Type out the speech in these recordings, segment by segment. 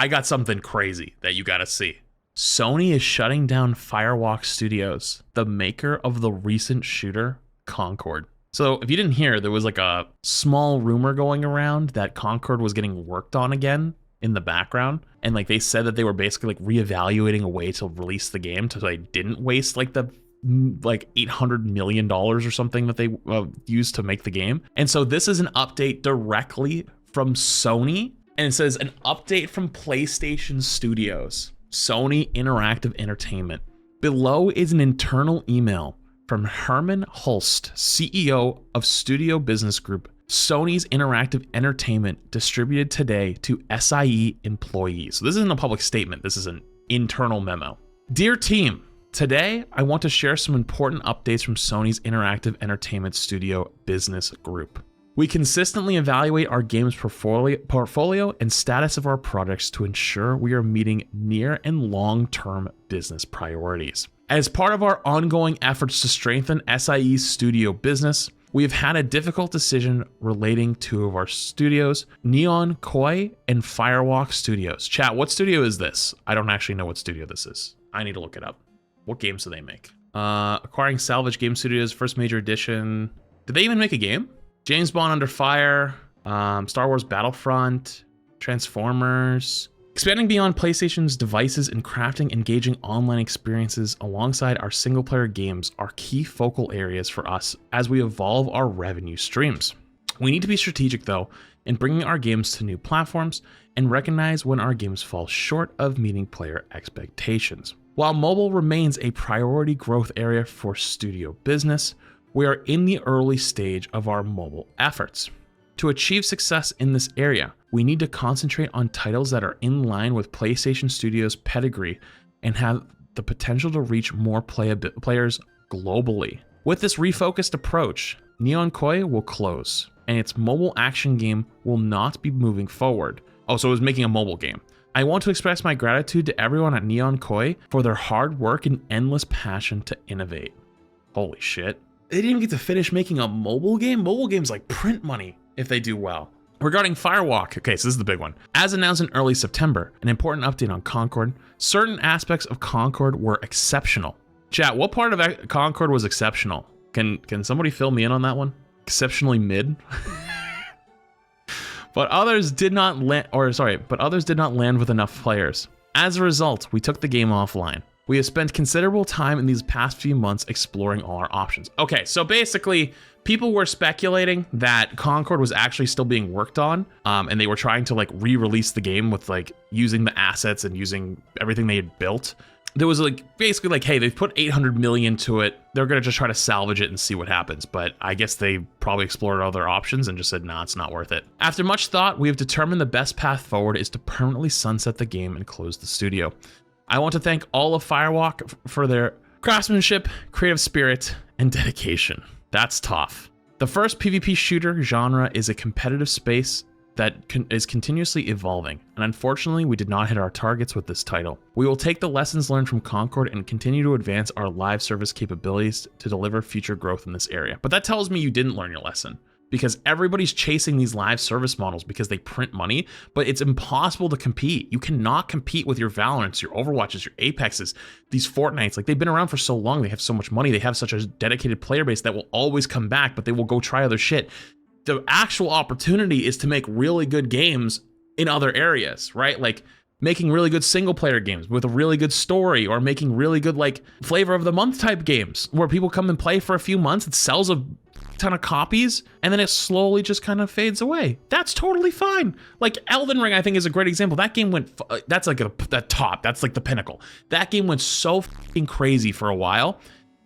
I got something crazy that you gotta see. Sony is shutting down Firewalk Studios, the maker of the recent shooter Concord. So if you didn't hear, there was like a small rumor going around that Concord was getting worked on again in the background. And like they said that they were basically like reevaluating a way to release the game so they didn't waste like the like $800 million or something that they used to make the game. And so this is an update directly from Sony. And it says an update from PlayStation Studios, Sony Interactive Entertainment. Below is an internal email from Herman Hulst, CEO of Studio Business Group, Sony's Interactive Entertainment, distributed today to SIE employees. So this isn't a public statement. This is an internal memo. Dear team, today I want to share some important updates from Sony's Interactive Entertainment Studio Business Group. We consistently evaluate our games portfolio and status of our projects to ensure we are meeting near and long-term business priorities. As part of our ongoing efforts to strengthen SIE's studio business, we have had a difficult decision relating to two of our studios, Neon Koi and Firewalk Studios. Chat, what studio is this? I don't actually know what studio this is. I need to look it up. What games do they make? Acquiring Salvage Game Studios, first major edition. Did they even make a game? James Bond Under Fire, Star Wars Battlefront, Transformers. Expanding beyond PlayStation's devices and crafting engaging online experiences alongside our single-player games are key focal areas for us as we evolve our revenue streams. We need to be strategic, though, in bringing our games to new platforms and recognize when our games fall short of meeting player expectations. While mobile remains a priority growth area for studio business, we are in the early stage of our mobile efforts. To achieve success in this area, we need to concentrate on titles that are in line with PlayStation Studios' pedigree and have the potential to reach more players globally. With this refocused approach, Neon Koi will close, and its mobile action game will not be moving forward. Oh, so it was making a mobile game. I want to express my gratitude to everyone at Neon Koi for their hard work and endless passion to innovate. Holy shit. They didn't even get to finish making a mobile game? Mobile games like print money if they do well. Regarding Firewalk, okay, so this is the big one. As announced in early September, an important update on Concord, certain aspects of Concord were exceptional. Chat, what part of Concord was exceptional? Can somebody fill me in on that one? Exceptionally mid? But others did not land with enough players. As a result, we took the game offline. We have spent considerable time in these past few months exploring all our options. Okay, so basically, people were speculating that Concord was actually still being worked on, and they were trying to like re-release the game with like using the assets and using everything they had built. There was like basically like, hey, they've put 800 million to it. They're gonna just try to salvage it and see what happens. But I guess they probably explored other options and just said, nah, it's not worth it. After much thought, we have determined the best path forward is to permanently sunset the game and close the studio. I want to thank all of Firewalk for their craftsmanship, creative spirit, and dedication. That's tough. The first PvP shooter genre is a competitive space that is continuously evolving, and unfortunately, we did not hit our targets with this title. We will take the lessons learned from Concord and continue to advance our live service capabilities to deliver future growth in this area. But that tells me you didn't learn your lesson, because everybody's chasing these live service models because they print money, but it's impossible to compete. You cannot compete with your Valorants, your Overwatches, your Apexes, these Fortnites. Like, they've been around for so long, they have so much money, they have such a dedicated player base that will always come back, but they will go try other shit. The actual opportunity is to make really good games in other areas, right? Like making really good single player games with a really good story, or making really good like flavor of the month type games where people come and play for a few months, it sells a ton of copies, and then it slowly just kind of fades away. That's totally fine. Like Elden Ring, I think, is a great example. That game went, that's like the top, that's like the pinnacle. That game went so fucking crazy for a while,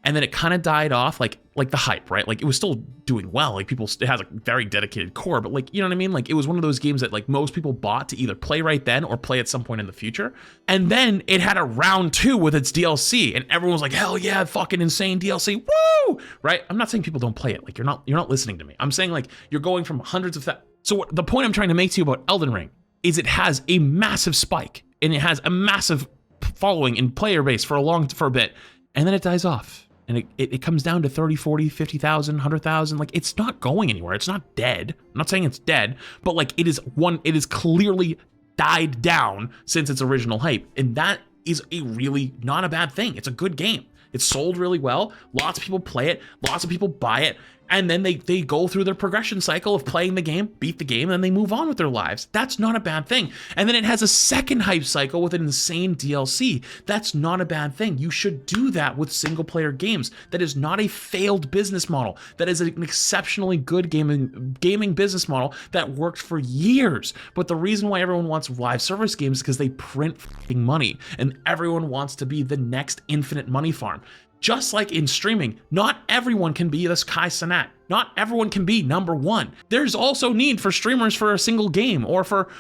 and then it kind of died off, like the hype, right? Like it was still doing well. Like people, it has a very dedicated core, but like, you know what I mean? Like it was one of those games that like most people bought to either play right then or play at some point in the future. And then it had a round 2 with its DLC, and everyone was like, hell yeah, fucking insane DLC, woo! Right? I'm not saying people don't play it. Like you're not listening to me. I'm saying like you're going from hundreds of So the point I'm trying to make to you about Elden Ring is it has a massive spike, and it has a massive following and player base for a bit, and then it dies off. And it comes down to 30, 40, 50,000, 100,000. Like, it's not going anywhere. It's not dead. I'm not saying it's dead, but like it is clearly died down since its original hype. And that is a really not a bad thing. It's a good game. It's sold really well. Lots of people play it. Lots of people buy it. And then they go through their progression cycle of playing the game, beat the game, and then they move on with their lives. That's not a bad thing. And then it has a second hype cycle with an insane DLC. That's not a bad thing. You should do that with single player games. That is not a failed business model. That is an exceptionally good gaming business model that worked for years. But the reason why everyone wants live service games is because they print f***ing money, and everyone wants to be the next infinite money farm. Just like in streaming, not everyone can be this Kai Cenat. Not everyone can be number one. There's also need for streamers for a single game or for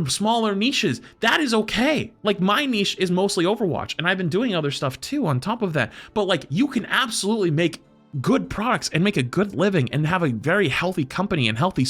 smaller niches. That is okay. Like my niche is mostly Overwatch, and I've been doing other stuff too on top of that. But like you can absolutely make good products and make a good living and have a very healthy company and healthy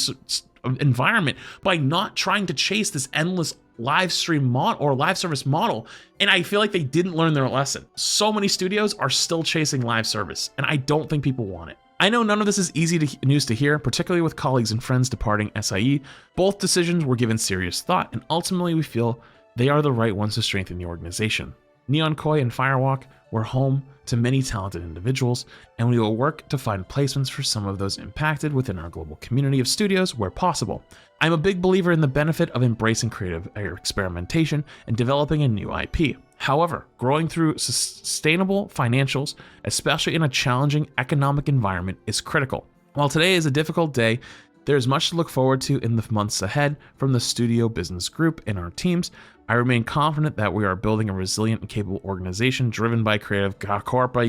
environment by not trying to chase this endless live stream mod or live service model. And I feel like they didn't learn their lesson. So many studios are still chasing live service, and I don't think people want it. I know none of this is easy news to hear, particularly with colleagues and friends departing SIE. Both decisions were given serious thought, and ultimately we feel they are the right ones to strengthen the organization. Neon Koi and Firewalk were home to many talented individuals, and we will work to find placements for some of those impacted within our global community of studios where possible. I'm a big believer in the benefit of embracing creative experimentation and developing a new IP. However, growing through sustainable financials, especially in a challenging economic environment, is critical. While today is a difficult day, there is much to look forward to in the months ahead from the studio business group and our teams. I remain confident that we are building a resilient and capable organization driven by creative corporate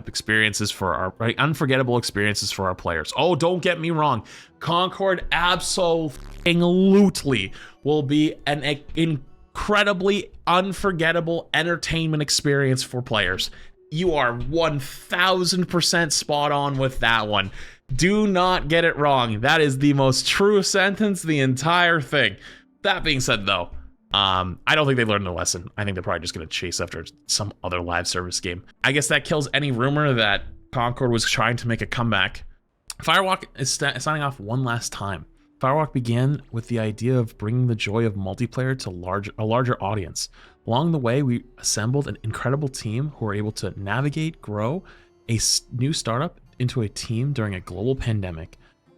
experiences for our unforgettable experiences for our players. Oh, don't get me wrong. Concord absolutely will be an incredibly unforgettable entertainment experience for players. You are 1000% spot on with that one. Do not get it wrong. That is the most true sentence, the entire thing. That being said, though, I don't think they learned their lesson. I think they're probably just going to chase after some other live service game. I guess that kills any rumor that Concord was trying to make a comeback. Firewalk is signing off one last time. Firewalk began with the idea of bringing the joy of multiplayer to a larger audience. Along the way, we assembled an incredible team who were able to navigate, grow a new startup into a team during a global pandemic.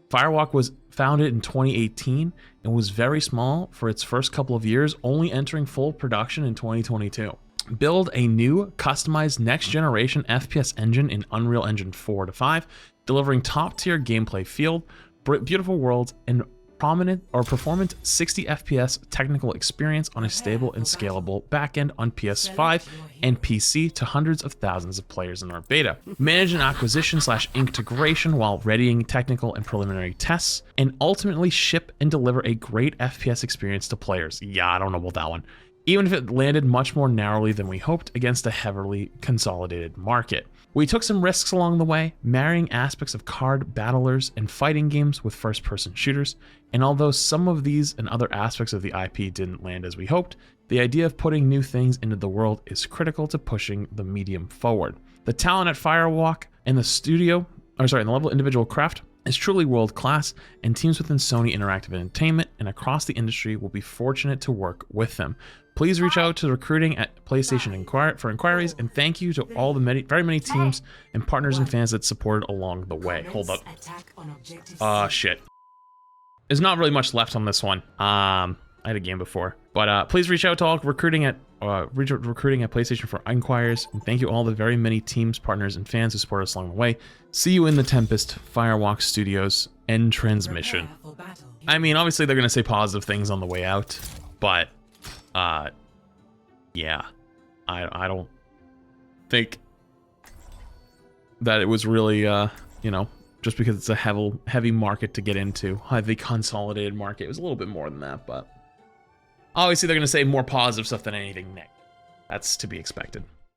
Firewalk was founded in 2018 and was very small for its first couple of years, only entering full production in 2022. Build a new, customized next-generation FPS engine in Unreal Engine 4 to 5, delivering top-tier gameplay field, beautiful worlds, and performant 60 FPS technical experience on a stable and scalable backend on PS5 and PC to hundreds of thousands of players in our beta. Manage an acquisition/integration while readying technical and preliminary tests, and ultimately ship and deliver a great FPS experience to players. Yeah, I don't know about that one. Even if it landed much more narrowly than we hoped against a heavily consolidated market. We took some risks along the way, marrying aspects of card battlers and fighting games with first-person shooters, and although some of these and other aspects of the IP didn't land as we hoped, the idea of putting new things into the world is critical to pushing the medium forward. The talent at Firewalk and the level of individual craft is truly world-class, and teams within Sony Interactive Entertainment and across the industry will be fortunate to work with them. Please reach out to recruiting at PlayStation for inquiries, and thank you to all the very many teams and partners and fans that supported along the way. Hold up. Shit. There's not really much left on this one. I had a game before, but please reach out to all recruiting at PlayStation for inquiries, and thank you all the very many teams, partners, and fans who support us along the way. See you in the Tempest, Firewalk Studios, end transmission. I mean, obviously they're gonna say positive things on the way out, but yeah, I don't think that it was really just because it's a heavy market to get into, heavy consolidated market. It was a little bit more than that, but obviously they're going to say more positive stuff than anything negative. That's to be expected.